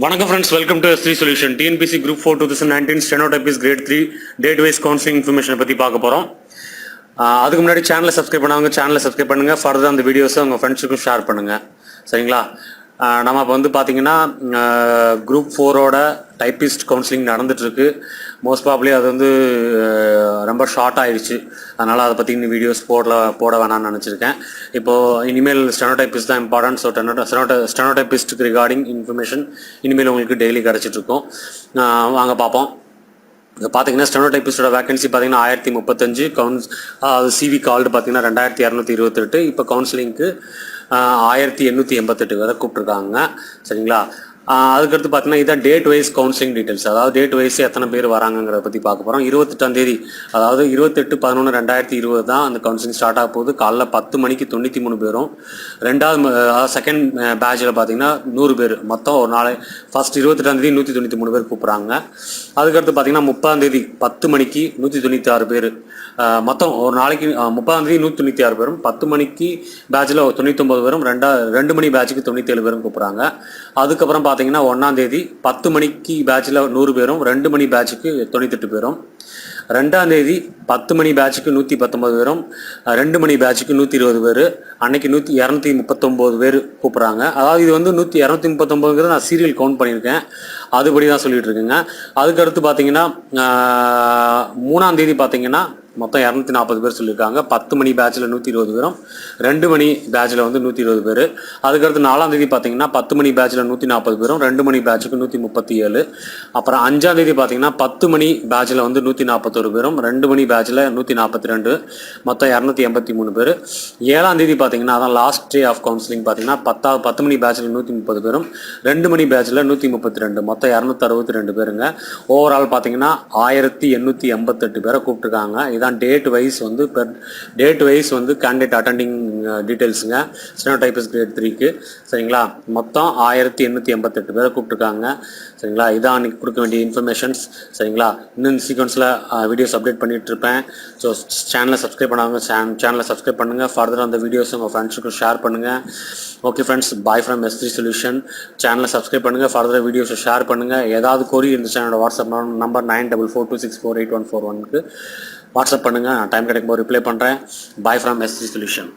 வணக்கம் friends, welcome to S3 solution. TNPSC group 4 2019 stenotypist grade 3 date wise counselling இன்ஃபர்மேஷனை பற்றி பார்க்க போகிறோம். அதுக்கு முன்னாடி சேனலை சப்ஸ்கிரைப் பண்ணாங்க, சேனலை சப்ஸ்கிரைப் பண்ணுங்கள். ஃபர்தர் அந்த வீடியோஸை உங்கள் ஃப்ரெண்ட்ஸுக்கும் ஷேர் பண்ணுங்கள். சரிங்களா? நம்ம இப்போ வந்து பார்த்தீங்கன்னா குரூப் 4ஓட டைப்பிஸ்ட் கவுன்சிலிங் நடந்துகிட்ருக்கு. மோஸ்ட் ப்ராப்ளி அது வந்து ரொம்ப ஷார்ட் ஆயிடுச்சு. அதனால் அதை பற்றி இன்னும் வீடியோஸ் போட வேணாம்னு நினச்சிருக்கேன். இப்போது இனிமேல் ஸ்டெனோடைப்பிஸ்ட் தான் இம்பார்ட்டன்ட். ஸோ ஸ்டெனோடைப்பிஸ்ட்டுக்கு ரிகார்டிங் இன்ஃபர்மேஷன் இனிமேல் உங்களுக்கு டெய்லி கிடச்சிட்ருக்கோம். வாங்க பார்ப்போம். இப்போ பார்த்தீங்கன்னா ஸ்டெனோடைப்பிஸ்டோட வேகன்சி பார்த்தீங்கன்னா 1035 சிவி கால்டு பார்த்தீங்கன்னா 2228. இப்போ கவுன்சிலிங்க்கு 1888 வரை கூப்பிட்ருக்காங்க. சரிங்களா? அதுக்கடுத்து பார்த்தீங்கன்னா இதான் டேட் வைஸ் கவுன்சிலிங் டீட்டெயில்ஸ். அதாவது டேட் வைஸ் எத்தனை பேர் வராங்கிறத பற்றி பார்க்க போகிறோம். 28 அதாவது 28/11/2020 தான் அந்த கவுன்சிலிங் ஸ்டார்ட் ஆக போகுது. காலைல 10 மணிக்கு 93 பேரும், செகண்ட் பேட்சில் பார்த்தீங்கன்னா 100 பேர். மொத்தம் ஒரு நாளை ஃபர்ஸ்ட் 28 193 பேர் கூப்பிட்றாங்க. அதுக்கடுத்து பார்த்தீங்கன்னா 30 10 மணிக்கு 196 பேர். மொத்தம் ஒரு நாளைக்கு 30 196 பேரும், 10 மணிக்கு பேட்சில் 99 பேரும், 2 மணி பேட்சுக்கு 97 பேரும் கூப்பிட்றாங்க. அதுக்கப்புறம் பார்த்தீங்கன்னா 1 10 மணிக்கு பேட்சில் 100 பேரும், 2 மணி பேட்சுக்கு 98 பேரும், 2 10 மணி பேட்சுக்கு 119 பேரும், 2 மணி பேட்சுக்கு 120 பேர். அன்னைக்கு 239 பேர் கூப்பிட்றாங்க. அதாவது இது வந்து 239 நான் சீரியல் கவுண்ட் பண்ணியிருக்கேன், அதுபடி தான் சொல்லிட்டு இருக்குங்க. அதுக்கடுத்து பார்த்தீங்கன்னா 3 பார்த்தீங்கன்னா மொத்தம் 240 பேர் சொல்லியிருக்காங்க. 10 மணி பேட்சில் 120 பேரும், 2 மணி பேட்சில் வந்து 120 பேர். அதுக்கடுத்து 4 பார்த்தீங்கன்னா 10 மணி பேட்சில் 140 பேரும், 2 மணி பேட்சுக்கு 137. அப்புறம் 5 பார்த்தீங்கன்னா 10 மணி பேட்சில் வந்து 141 பேரும், 2 மணி பேட்சில் 142, மொத்தம் 283 பேர். 7 பார்த்தீங்கன்னா அதான் லாஸ்ட் டே ஆஃப் கவுன்சிலிங் பார்த்தீங்கன்னா 10 மணி பேட்சில் 130 பேரும், 2 மணி பேட்சில் 132, மொத்தம் 262 பேருங்க. ஓவரால் பார்த்தீங்கன்னா 1888 பேரை கூப்பிட்டுருக்காங்க. டேட் வைஸ் வந்து கேண்டிடேட் அட்டெண்டிங் டீட்டெயில்ஸுங்க ஸ்டெனோடைப்பிஸ்ட் கிரேட் 3க்கு. சரிங்களா? மொத்தம் 1888 பேரை கூப்பிட்டுருக்காங்க. சரிங்களா? இதான் அன்றைக்கி கொடுக்க வேண்டிய இன்ஃபர்மேஷன்ஸ். சரிங்களா? இன்னும் சீக்வன்ஸில் வீடியோஸ் அப்டேட் பண்ணிகிட்டு இருப்பேன். ஸோ சேனலை சப்ஸ்கிரைப் பண்ணாங்க, சேனலை சப்ஸ்கிரைப் பண்ணுங்கள். ஃபர்தர் அந்த வீடியோஸ் உங்கள் ஃப்ரெண்ட்ஸுக்கும் ஷேர் பண்ணுங்கள். Okay friends, bye from S3 solution. சேனலை சப்ஸ்கிரைப் பண்ணுங்கள், ஃபர்தர் வீடியோஸை ஷேர் பண்ணுங்கள். ஏதாவது கோரி இந்த சேனலோட வாட்ஸ்அப் நம்பர் 9442648141க்கு வாட்ஸ்அப் பண்ணுங்கள். நான் டைம் கிடைக்கும்போது ரிப்ளை பண்ணுறேன். Bye from S3 solution.